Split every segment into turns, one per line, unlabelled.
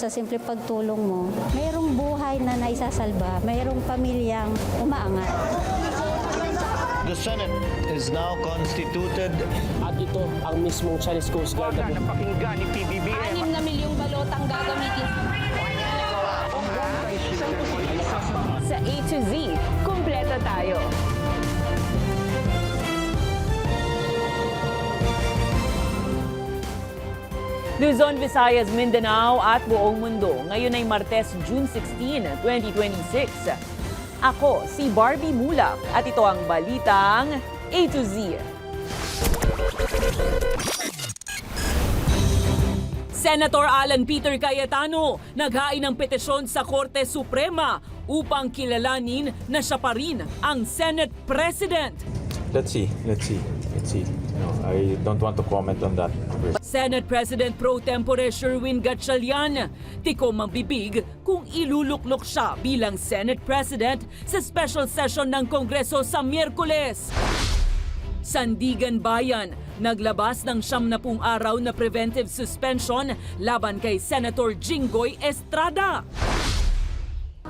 sa simple pagtulong mo, mayroong buhay na naisasalba, mayroong pamilyang umaangat.
The Senate is now constituted.
At ito ang mismong Chinese Coast Guard na
Napakinggan ni PBBM.
6 na milyong balot ang gagamitin. Sa A to Z, kumpleto tayo. Luzon, Visayas, Mindanao at buong mundo. Ngayon ay Martes, June 16, 2026. Ako si Barbie Mulak at ito ang balitang A to Z. Senator Alan Peter Cayetano naghain ng petisyon sa Korte Suprema upang kilalanin na siya pa rin ang Senate President.
Let's see. No, I don't want to comment on that.
Senate President Pro Tempore Sherwin Gatchalian, tikom ang bibig kung iluluklok siya bilang Senate President sa special session ng Kongreso sa Miyerkules. Sandigan Bayan, naglabas ng 70 araw na preventive suspension laban kay Senator Jinggoy Estrada.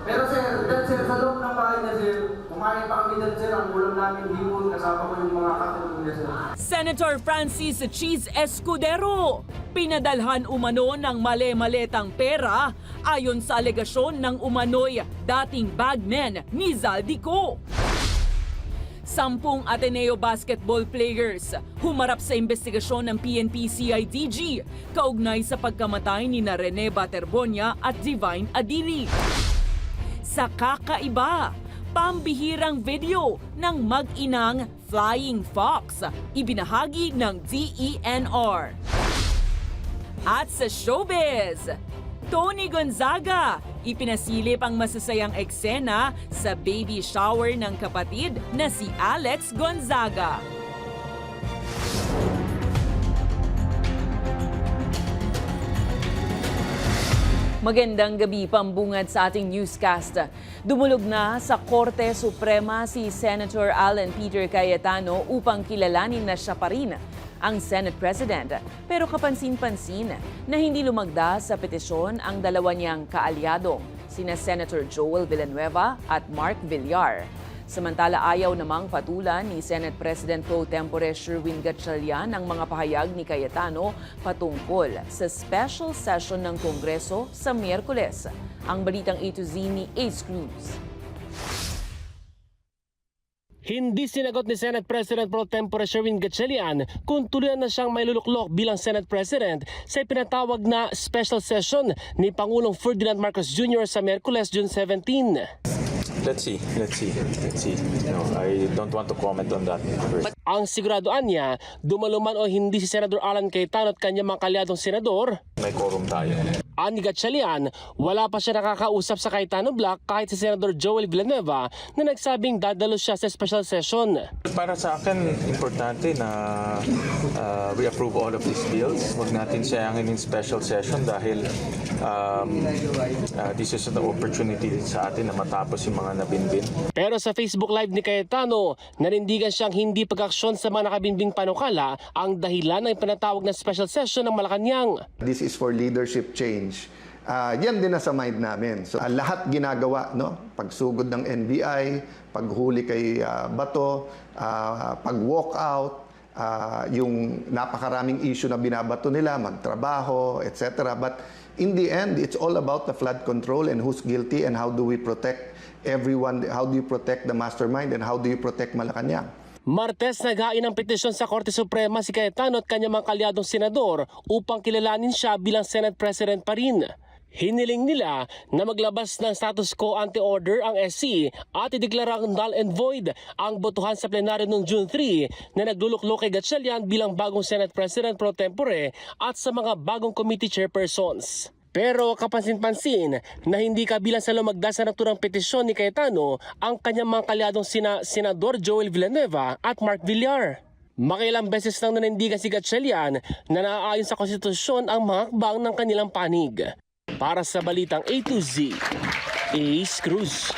Pero sir, sa loob ng bahay na sir, kumain pa kami dyan sir, ang ulam namin hipon, kasama ko yung mga katulong niya sir.
Senator Francis Cheese Escudero, pinadalhan umano ng male-maletang pera ayon sa alegasyon ng umano'y dating bagman ni Zaldico. 10 Ateneo basketball players humarap sa investigasyon ng PNP-CIDG kaugnay sa pagkamatay ni na Rene Baterbonia at Divine Adili. Sa kakaiba, pambihirang video ng mag-inang Flying Fox, ibinahagi ng DENR. At sa showbiz, Tony Gonzaga, ipinasilip ang masasayang eksena sa baby shower ng kapatid na si Alex Gonzaga. Magandang gabi, pambungad sa ating newscast. Dumulog na sa Korte Suprema si Senator Alan Peter Cayetano upang kilalanin na siya pa rin ang Senate President. Pero kapansin-pansin na hindi lumagda sa petisyon ang dalawa niyang kaalyadong, sina Senator Joel Villanueva at Mark Villar. Samantala ayaw namang patulan ni Senate President Pro Tempore Sherwin Gatchalian ang mga pahayag ni Cayetano patungkol sa special session ng Kongreso sa Miyerkules. Ang balitang A to Z ni Ace Cruz.
Hindi sinagot ni Senate President Pro Tempore Sherwin Gatchalian kung tuluyan na siyang may luluklok bilang Senate President sa pinatawag na special session ni Pangulong Ferdinand Marcos Jr. sa Miyerkules, June 17.
Let's see. No, I don't want to comment on that.
Ang siguraduan niya, dumaluman o hindi si Senador Alan Cayetano at kanyang mga kalyadong senador,
May quorum tayo.
Ani Gatchalian, wala pa siya nakakausap sa Cayetano Block kahit si Senador Joel Villanueva na nagsabing dadalo siya sa special session.
Para sa akin, importante na we approve all of these bills. Huwag natin sayangin yung special session dahil this is an opportunity sa atin na matapos yung mga nabinbin.
Pero sa Facebook Live ni Cayetano, nanindigan siyang hindi pag-aksyon sa mga nakabinbing panukala ang dahilan ng pinatawag na special session ng Malacanang.
This is for leadership change. Yan din nasa mind namin. So, lahat ginagawa, no? Pagsugod ng NBI, paghuli kay Bato, pag-walk out, yung napakaraming issue na binabato nila, magtrabaho, etc. But in the end, it's all about the flood control and who's guilty and how do we protect everyone, how do you protect the mastermind and how do you protect Malacanang.
Martes naghain ng petisyon sa Korte Suprema si Cayetano at kanyang mga kalyadong senador upang kilalanin siya bilang Senate President pa rin. Hiniling nila na maglabas ng status quo ante-order ang SC at ideklarang null and void ang botohan sa plenaryo noong June 3 na nagluluklok kay Gatchalian bilang bagong Senate President Pro Tempore at sa mga bagong committee chairpersons. Pero kapansin-pansin na hindi kabilang sa lumagda sa naturang petisyon ni Cayetano ang kanyang mga kalyadong Senador Joel Villanueva at Mark Villar. Makilang beses nang nanindigan si Gatchalian na naaayon sa konstitusyon ang mga hakbang ng kanilang panig. Para sa balitang A to Z, Ace Cruz.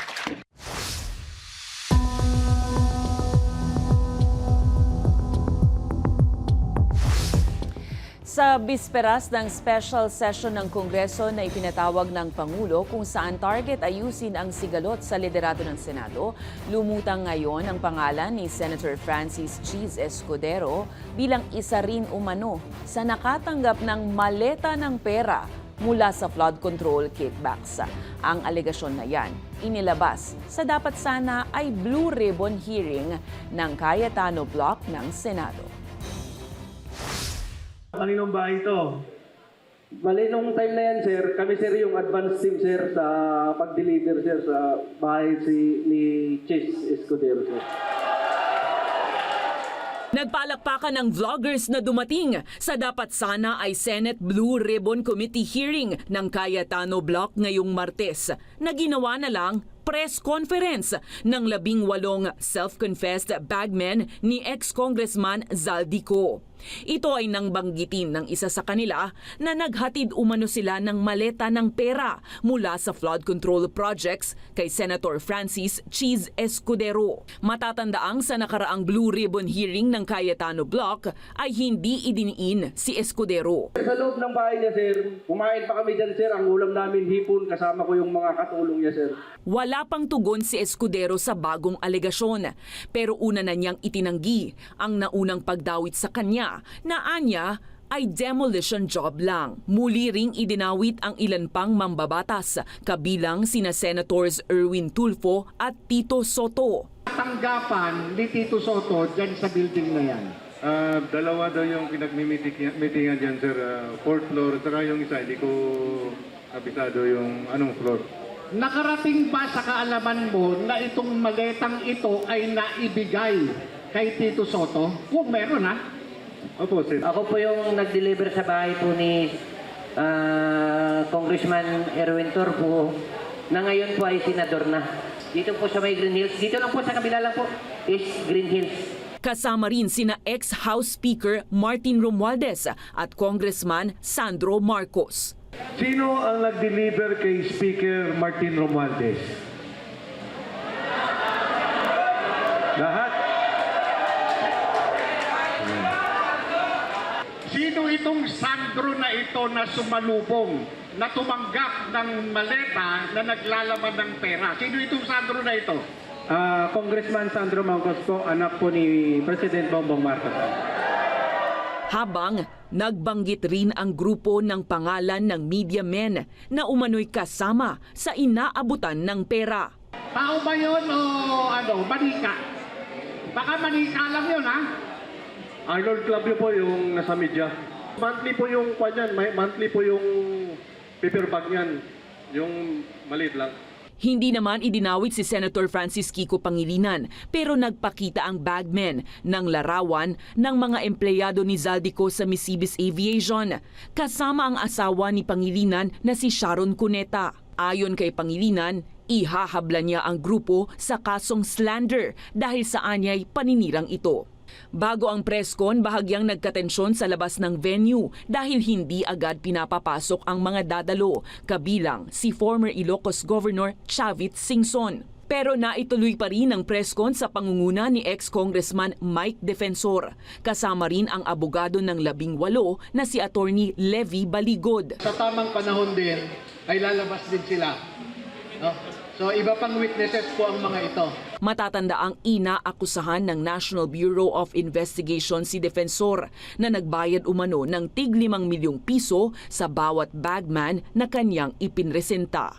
Sa bisperas ng special session ng Kongreso na ipinatawag ng Pangulo kung saan target ayusin ang sigalot sa liderato ng Senado, lumutang ngayon ang pangalan ni Senator Francis Cheese Escudero bilang isa rin umano sa nakatanggap ng maleta ng pera mula sa flood control kickbacks. Ang alegasyon na yan inilabas sa dapat sana ay Blue Ribbon hearing ng Cayetano Block ng Senado.
Kaninong bahay ito?
Bali, nung time na yan, sir, kami, sir, yung advance team, sir, sa pag-deliver, sir, sa bahay ni Chase Escudero, sir.
Nagpalakpakan ng vloggers na dumating sa dapat sana ay Senate Blue Ribbon Committee hearing ng Cayetano Block ngayong Martes na ginawa na lang press conference ng 18 self-confessed bagmen ni ex-congressman Zaldico. Ito ay nang banggitin ng isa sa kanila na naghatid umano sila ng maleta ng pera mula sa flood control projects kay Senator Francis Cheese Escudero. Matatandaang sa nakaraang Blue Ribbon hearing ng Cayetano Block ay hindi idiniin si Escudero.
Sa loob ng bahay niya, sir, kumain pa kami dyan, sir. Ang ulam namin, hipon, kasama ko yung mga katulong niya, sir.
Wala pang tugon si Escudero sa bagong alegasyon, pero una na niyang itinanggi ang naunang pagdawit sa kanya na anya ay demolition job lang. Muli ring idinawit ang ilan pang mambabatas, kabilang sina Senators Erwin Tulfo at Tito Soto.
Tanggapan ni Tito Soto dyan sa building na yan. Dalawa daw yung pinag-meetingan dyan, sir. Fourth floor, saka yung isa, hindi ko kabisado yung anong floor. Nakarating ba sa kaalaman mo na itong maletang ito ay naibigay kay Tito Soto? Kung meron, ha? Opo, sir.
Ako po yung nag-deliver sa bahay po ni Congressman Erwin Tulfo na ngayon po ay senador na. Dito po sa may Green Hills. Dito lang po sa kabila lang po is Green Hills.
Kasama rin sina ex-House Speaker Martin Romualdez at Congressman Sandro Marcos.
Sino ang nag-deliver kay Speaker Martin Romualdez? Lahat? Sino itong Sandro na ito na sumalubong, na tumanggap ng maleta na naglalaman ng pera? Sino itong Sandro na ito?
Congressman Sandro Marcos po, anak po ni President Bongbong Marcos.
Habang nagbanggit rin ang grupo ng pangalan ng media men na umano'y kasama sa inaabutan ng pera.
Tao ba yun o manika? Baka manika lang yun, ha?
Arnold Club po yung nasa media. Monthly po yung kwanyan, monthly po yung paper bag niyan. Yung maliit lang.
Hindi naman idinawit si Senator Francis Kiko Pangilinan pero nagpakita ang bagmen ng larawan ng mga empleyado ni Zaldico sa Misibis Aviation. Kasama ang asawa ni Pangilinan na si Sharon Cuneta. Ayon kay Pangilinan, ihahabla niya ang grupo sa kasong slander dahil sa anyay paninirang ito. Bago ang presscon, bahagyang nagkatensyon sa labas ng venue dahil hindi agad pinapapasok ang mga dadalo, kabilang si former Ilocos Governor Chavit Singson. Pero naituloy pa rin ang presscon sa pangunguna ni ex-congressman Mike Defensor. Kasama rin ang abogado ng 18 na si Attorney Levy Baligod.
Sa tamang panahon din, ay lalabas din sila. No? So iba pang witnesses po ang mga ito.
Matatanda ang inaakusahan ng National Bureau of Investigation si Defensor na nagbayad umano ng tig 5 milyong piso sa bawat bagman na kanyang ipinresenta.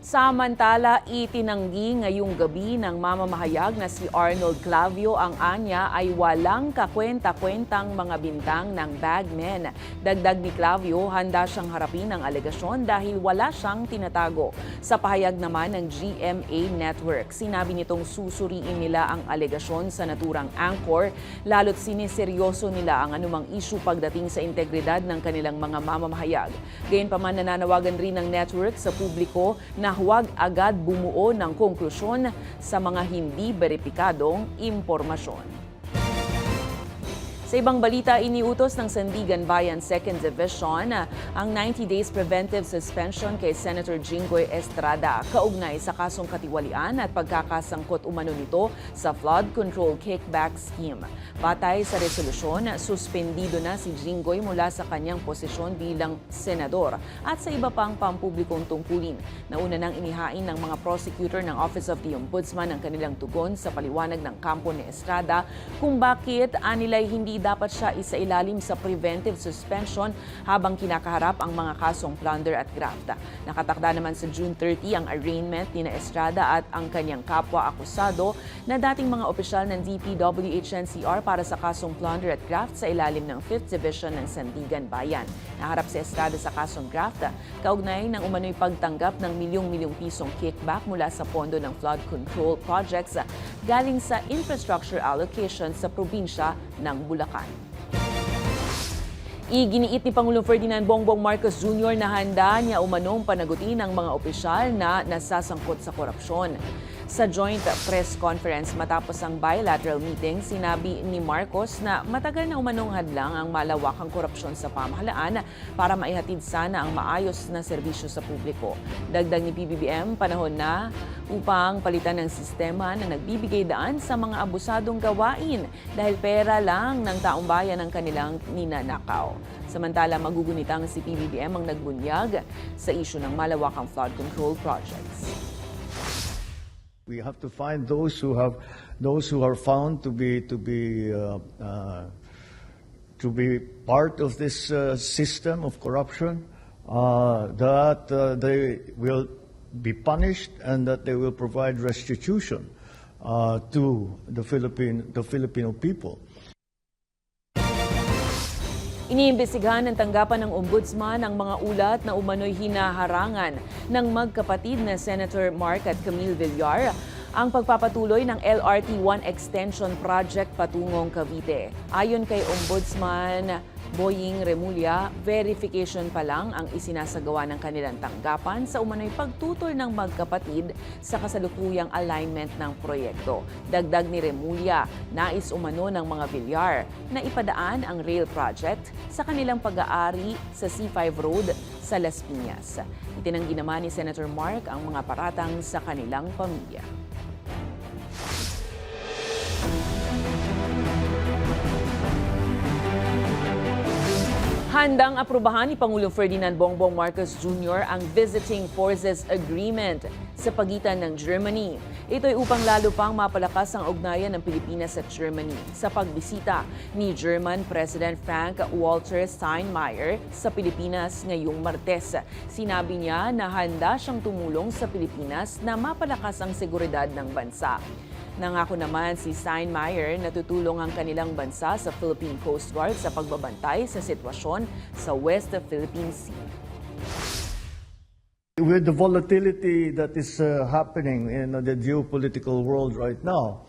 Samantala, itinanggi ngayong gabi ng mamamahayag na si Arnold Clavio ang anya ay walang kakwenta-kwentang mga bintang ng bagmen. Dagdag ni Clavio, handa siyang harapin ang alegasyon dahil wala siyang tinatago. Sa pahayag naman ng GMA Network, sinabi nitong susuriin nila ang alegasyon sa naturang anchor, lalo't siniseryoso nila ang anumang issue pagdating sa integridad ng kanilang mga mamamahayag. Gayunpaman, nananawagan rin ng network sa publiko na huwag agad bumuo ng konklusyon sa mga hindi beripikadong impormasyon. Sa ibang balita, iniutos ng Sandigan Bayan 2nd Division ang 90 days preventive suspension kay Senator Jinggoy Estrada kaugnay sa kasong katiwalian at pagkakasangkot umano nito sa flood control kickback scheme. Batay sa resolusyon, suspendido na si Jinggoy mula sa kanyang posisyon bilang senador at sa iba pang pampublikong tungkulin. Nauna nang inihain ng mga prosecutor ng Office of the Ombudsman ang kanilang tugon sa paliwanag ng kampo ni Estrada kung bakit anilay hindi dapat siya isailalim sa preventive suspension habang kinakaharap ang mga kasong plunder at graft. Nakatakda naman sa June 30 ang arraignment ni Estrada at ang kanyang kapwa akusado na dating mga opisyal ng DPWH-NCR para sa kasong plunder at graft sa ilalim ng 5th Division ng Sandigan Bayan. Naharap si Estrada sa kasong graft kaugnay ng umano'y pagtanggap ng milyong-milyong pisong kickback mula sa pondo ng flood control projects galing sa infrastructure allocation sa probinsya ng Bulacan. Iginiit ni Pangulong Ferdinand Bongbong Marcos Jr. na handa niya umanong panagutin ang mga opisyal na nasasangkot sa korupsyon. Sa joint press conference matapos ang bilateral meeting, sinabi ni Marcos na matagal na umanong hadlang ang malawakang korupsyon sa pamahalaan para maihatid sana ang maayos na serbisyo sa publiko. Dagdag ni PBBM, panahon na upang palitan ng sistema na nagbibigay daan sa mga abusadong gawain dahil pera lang ng taong bayan ang kanilang ninanakaw. Samantala, magugunitang si PBBM ang nagbunyag sa isyu ng malawakang flood control projects.
We have to find those who are found to be part of this system of corruption, that they will be punished and that they will provide restitution to the Filipino people.
Iniimbestigahan ng tanggapan ng Ombudsman ang mga ulat na umano'y hinaharangan ng magkapatid na Senator Mark at Camille Villar ang pagpapatuloy ng LRT-1 Extension Project patungong Cavite. Ayon kay Ombudsman Boying Remulla, verification pa lang ang isinasagawa ng kanilang tanggapan sa umano'y pagtutol ng magkapatid sa kasalukuyang alignment ng proyekto. Dagdag ni Remulla, nais umano ng mga Villar na ipadaan ang rail project sa kanilang pag-aari sa C5 Road sa Las Piñas. Itinanggi naman ni Senator Mark ang mga paratang sa kanilang pamilya. Handang aprubahan ni Pangulong Ferdinand Bongbong Marcos Jr. ang Visiting Forces Agreement sa pagitan ng Germany. Ito'y upang lalo pang mapalakas ang ugnayan ng Pilipinas at Germany sa pagbisita ni German President Frank-Walter Steinmeier sa Pilipinas ngayong Martes. Sinabi niya na handa siyang tumulong sa Pilipinas na mapalakas ang seguridad ng bansa. Nangako naman si Steinmeier na tutulong ang kanilang bansa sa Philippine Coast Guard sa pagbabantay sa sitwasyon sa West Philippine Sea.
With the volatility that is happening in the geopolitical world right now,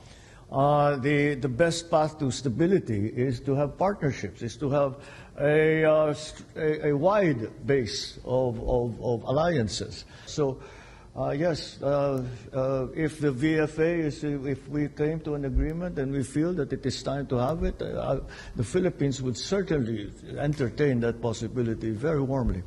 the best path to stability is to have partnerships, is to have a wide base of alliances. So, yes, if the VFA if we came to an agreement and we feel that it is time to have it, the Philippines would certainly entertain that possibility very warmly.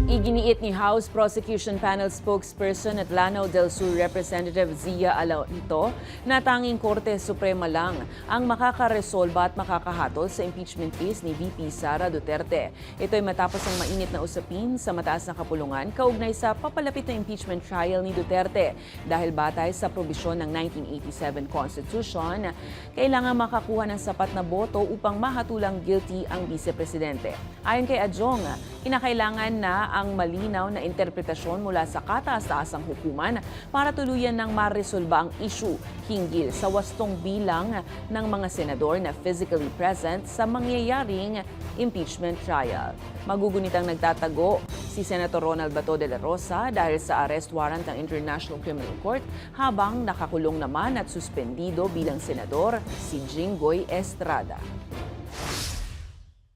Iginiit ni House Prosecution Panel spokesperson at Lanao del Sur Representative Zia Alonto na tanging Korte Suprema lang ang makakaresolba at makakahatol sa impeachment case ni VP Sara Duterte. Ito'y matapos ang mainit na usapin sa mataas na kapulungan kaugnay sa papalapit na impeachment trial ni Duterte. Dahil batay sa probisyon ng 1987 Constitution, kailangan makakuha ng sapat na boto upang mahatulang guilty ang vice-presidente. Ayon kay Adjong, kinakailangan na ang malinaw na interpretasyon mula sa kataas-taasang hukuman para tuluyan ng maresolba ang issue hinggil sa wastong bilang ng mga senador na physically present sa mangyayaring impeachment trial. Magugunitang nagtatago si Senator Ronald Bato de la Rosa dahil sa arrest warrant ng International Criminal Court habang nakakulong naman at suspendido bilang senador si Jinggoy Estrada.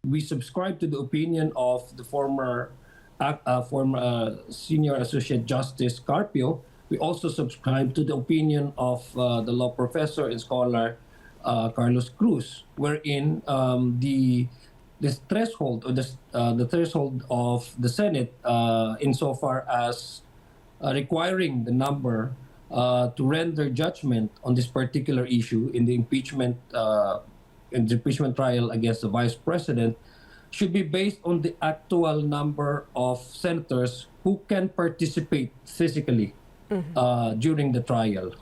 We subscribe to the opinion of the former Senior Associate Justice Carpio We also subscribe to the opinion of the law professor and scholar Carlos Cruz, wherein the threshold or the threshold of the Senate, insofar as requiring the number to render judgment on this particular issue in the impeachment trial against the vice president, should be based on the actual number of senators who can participate physically during the trial.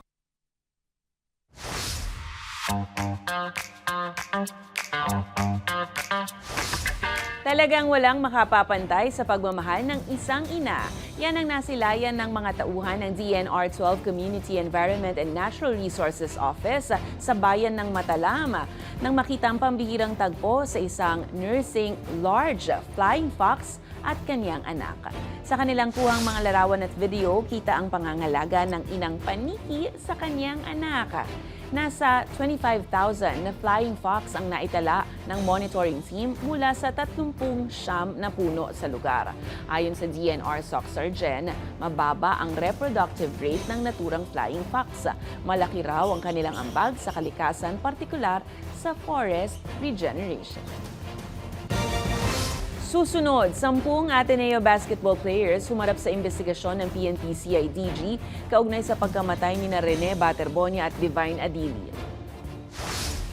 Talagang walang makapapantay sa pagmamahal ng isang ina. Yan ang nasilayan ng mga tauhan ng DNR 12 Community Environment and Natural Resources Office sa bayan ng Matalam nang makita ang pambihirang tagpo sa isang nursing large flying fox at kanyang anak. Sa kanilang kuhang mga larawan at video, kita ang pangangalaga ng inang paniki sa kanyang anak. Nasa 25,000 na flying fox ang naitala ng monitoring team mula sa 30 na puno sa lugar. Ayon sa DNR SOC Surgeon, mababa ang reproductive rate ng naturang flying fox. Malaki raw ang kanilang ambag sa kalikasan, partikular sa forest regeneration. Susunod, 10 Ateneo basketball players humarap sa investigasyon ng PNP-CIDG kaugnay sa pagkamatay ni Rene Baterbonia at Divine Adili.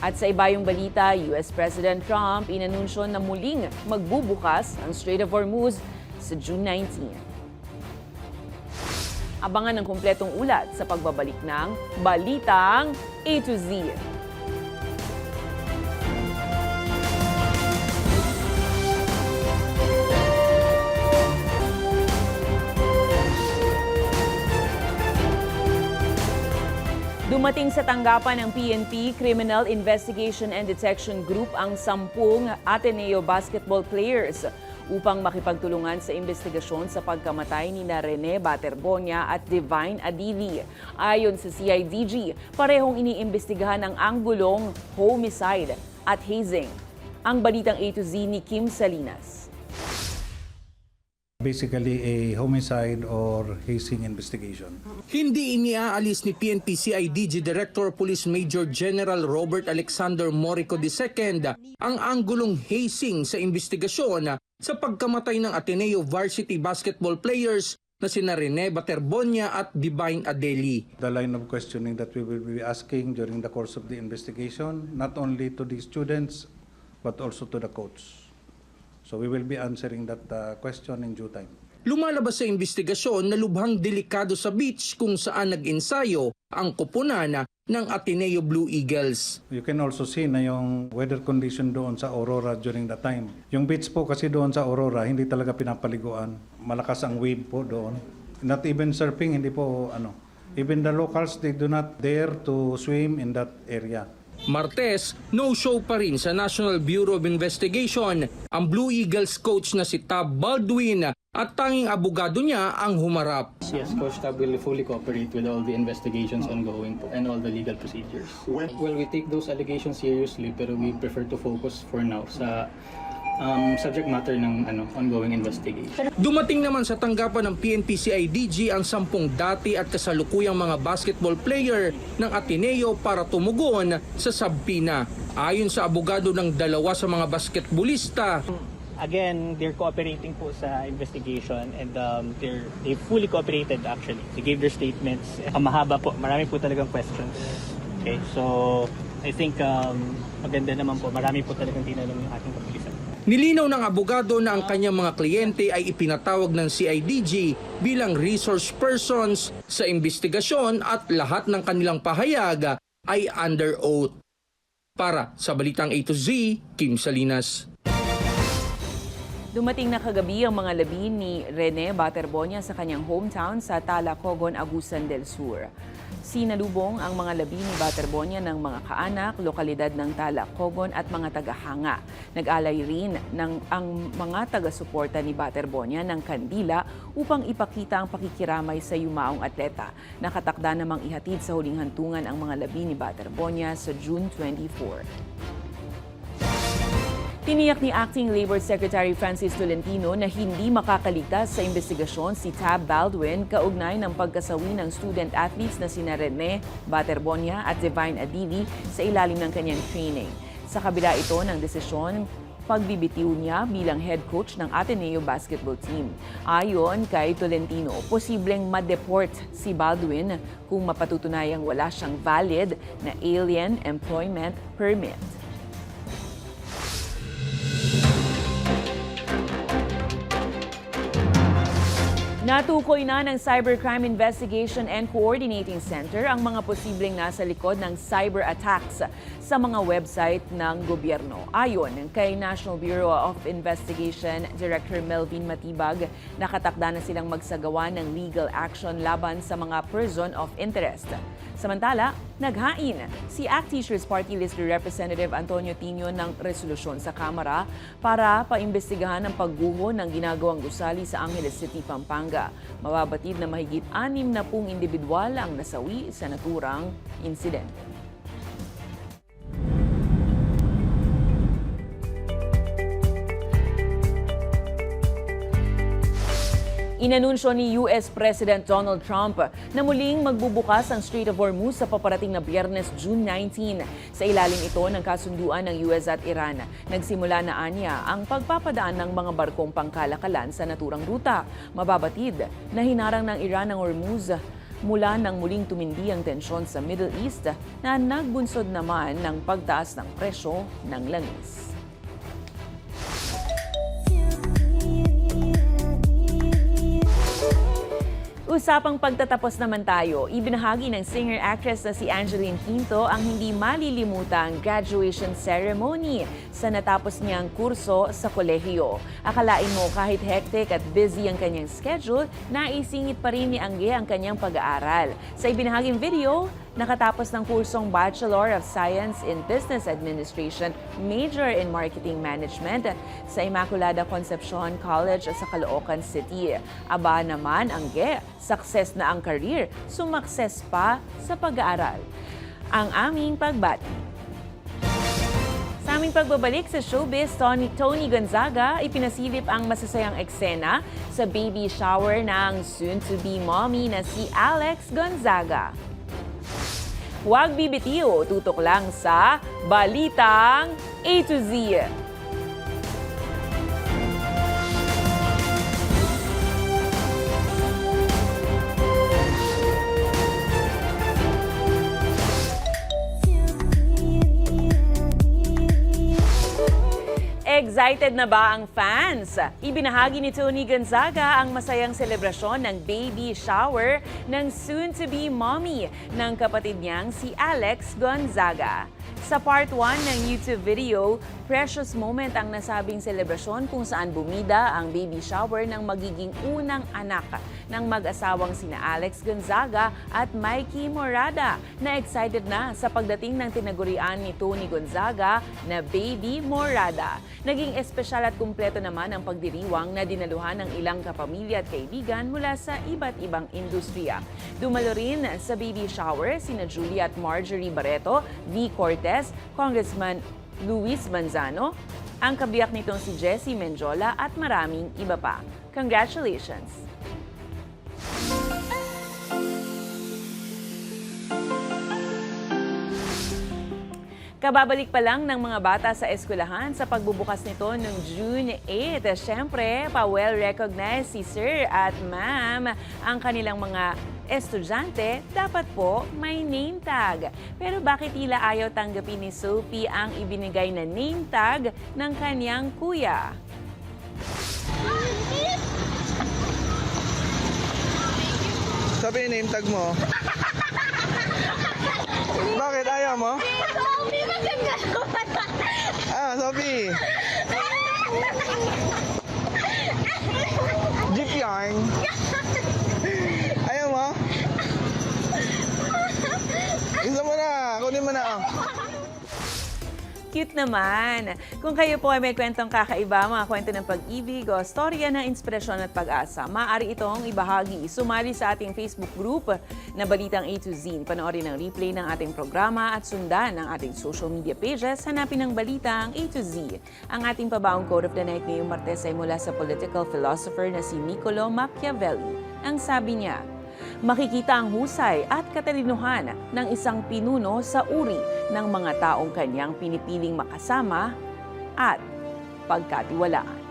At sa ibayong balita, US President Trump inanunsyo na muling magbubukas ang Strait of Hormuz sa June 19. Abangan ang kumpletong ulat sa pagbabalik ng Balitang A to Z. Dumating sa tanggapan ng PNP Criminal Investigation and Detection Group ang 10 Ateneo basketball players upang makipagtulungan sa investigasyon sa pagkamatay ni Rene Baterbonia at Divine Adili. Ayon sa CIDG, parehong iniimbestigahan ang anggulong homicide at hazing. Ang Balitang A to Z ni Kim Salinas.
Basically a homicide or hazing investigation.
Hindi iniaalis ni PNP-CIDG Director Police Major General Robert Alexander Morico II ang anggulong hazing sa investigasyon sa pagkamatay ng Ateneo varsity basketball players na sina Rene Baterbonia at Divine Adeli.
The line of questioning that we will be asking during the course of the investigation, not only to the students but also to the coach. So we will be answering that question in due time.
Lumalabas sa investigasyon na lubhang delikado sa beach kung saan nag-ensayo ang koponan ng Ateneo Blue Eagles.
You can also see na yung weather condition doon sa Aurora during that time. Yung beach po kasi doon sa Aurora, hindi talaga pinapaliguan. Malakas ang wave po doon. Not even surfing, hindi po Even the locals, they do not dare to swim in that area.
Martes, no-show pa rin sa National Bureau of Investigation ang Blue Eagles coach na si Tab Baldwin at tanging abogado niya ang humarap.
Yes, Coach Tab will fully cooperate with all the investigations ongoing and all the legal procedures. Well, we take those allegations seriously pero we prefer to focus for now sa subject matter ng ongoing investigation.
Dumating naman sa tanggapan ng PNP-CIDG ang 10 dati at kasalukuyang mga basketball player ng Ateneo para tumugon sa sabpina. Ayon sa abogado ng dalawa sa mga basketballista,
again, they're cooperating po sa investigation and they fully cooperated actually. They gave their statements. Mahaba po, marami po talagang questions. Okay, so I think maganda naman po, marami po talagang tinanong yung ating kapulisan.
Nilinaw ng abogado na ang kanyang mga kliyente ay ipinatawag ng CIDG bilang resource persons sa investigasyon at lahat ng kanilang pahayag ay under oath. Para sa Balitang A to Z, Kim Salinas.
Dumating na kagabi ang mga labi ni Rene Baterbonia sa kanyang hometown sa Talacogon, Agusan del Sur. Sinalubong ang mga labi ni Baterbonia ng mga kaanak, lokalidad ng Talacogon at mga tagahanga. Nag-alay rin ang mga taga-suporta ni Baterbonia ng kandila upang ipakita ang pakikiramay sa yumaong atleta. Nakatakda namang ihatid sa huling hantungan ang mga labi ni Baterbonia sa June 24. Tiniyak ni Acting Labor Secretary Francis Tolentino na hindi makakaligtas sa investigasyon si Tab Baldwin kaugnay ng pagkasawi ng student athletes na sina Rene Baterbonia at Divine Adili sa ilalim ng kanyang training. Sa kabila ito ng desisyon, pagbibitiw niya bilang head coach ng Ateneo basketball team. Ayon kay Tolentino, posibleng ma-deport si Baldwin kung mapatutunayang wala siyang valid na alien employment permit. Natukoy na ng Cybercrime Investigation and Coordinating Center ang mga posibleng nasa likod ng cyber attacks sa mga website ng gobyerno. Ayon kay National Bureau of Investigation Director Melvin Matibag, nakatakda na silang magsagawa ng legal action laban sa mga person of interest. Samantala, naghain si ACT Teachers Party List Representative Antonio Tino ng resolusyon sa Kamara para paimbestigahan ang pagguho ng ginagawang gusali sa Angeles City, Pampanga. Mababatid na mahigit 60 individual ang nasawi sa naturang insidente. Inanunsyo ni US President Donald Trump na muling magbubukas ang Strait of Hormuz sa paparating na Biyernes, June 19. Sa ilalim ito ng kasunduan ng US at Iran, nagsimula na anya ang pagpapadaan ng mga barkong pangkalakalan sa naturang ruta. Mababatid na hinarang ng Iran ang Hormuz mula nang muling tumindi ang tensyon sa Middle East na nagbunsod naman ng pagtaas ng presyo ng langis. Usapang pagtatapos naman tayo, ibinahagi ng singer-actress na si Angeline Quinto ang hindi malilimutang graduation ceremony sa natapos niyang kurso sa kolehiyo. Akalain mo kahit hectic at busy ang kanyang schedule, naisingit pa rin ni Angge ang kanyang pag-aaral. Sa ibinahaging video, nakatapos ng kursong Bachelor of Science in Business Administration, Major in Marketing Management sa Immaculada Concepcion College sa Caloocan City. Aba naman, Angge, success na ang career, sumakses pa sa pag-aaral. Ang aming pagbati. Sa aming pagbabalik sa showbiz, Tony Gonzaga, ipinasilip ang masasayang eksena sa baby shower ng soon-to-be mommy na si Alex Gonzaga. Huwag bibitiw, tutok lang sa Balitang A to Z. Excited na ba ang fans? Ibinahagi ni Tony Gonzaga ang masayang selebrasyon ng baby shower ng soon-to-be mommy ng kapatid niyang si Alex Gonzaga. Sa part 1 ng YouTube video, precious moment ang nasabing selebrasyon kung saan bumida ang baby shower ng magiging unang anak ng mag-asawang sina Alex Gonzaga at Mikey Morada na excited na sa pagdating ng tinagurian ni Tony Gonzaga na Baby Morada. Naging espesyal at kumpleto naman ang pagdiriwang na dinaluhan ng ilang kapamilya at kaibigan mula sa iba't ibang industriya. Dumalo rin sa baby shower sina Julia at Marjorie Barreto, V. Cortez, Congressman Luis Manzano, ang kabiyak nitong si Jessie Menjola at maraming iba pa. Congratulations! Kababalik pa lang ng mga bata sa eskwelahan sa pagbubukas nito noong June 8. Siyempre, pa-well-recognized si Sir at Ma'am ang kanilang mga estudyante, dapat po may name tag. Pero bakit tila ayaw tanggapin ni Sophie ang ibinigay na name tag ng kanyang kuya?
Sabi name tag mo. Bakit ayaw mo? Sophie. Jeep yarn. Ayaw mo? Isa mo na. Kunin mo na.
Cute naman! Kung kayo po ay may kwentong kakaiba, mga kwento ng pag-ibig o storya ng inspirasyon at pag-asa, maaari itong ibahagi. Sumali sa ating Facebook group na Balitang A to Z. Panoorin ang replay ng ating programa at sundan ang ating social media pages. Hanapin ang Balitang A to Z. Ang ating pabaong quote of the night ngayong Martes ay mula sa political philosopher na si Niccolo Machiavelli. Ang sabi niya, makikita ang husay at katalinuhan ng isang pinuno sa uri ng mga taong kanyang pinipiling makasama at pagkatiwalaan.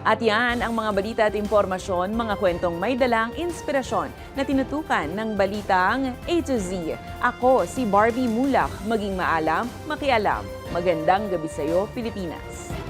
At yan ang mga balita at impormasyon, mga kwentong may dalang inspirasyon na tinutukan ng Balitang A to Z. Ako si Barbie Mulak, maging maalam, makialam. Magandang gabi sa'yo, Pilipinas.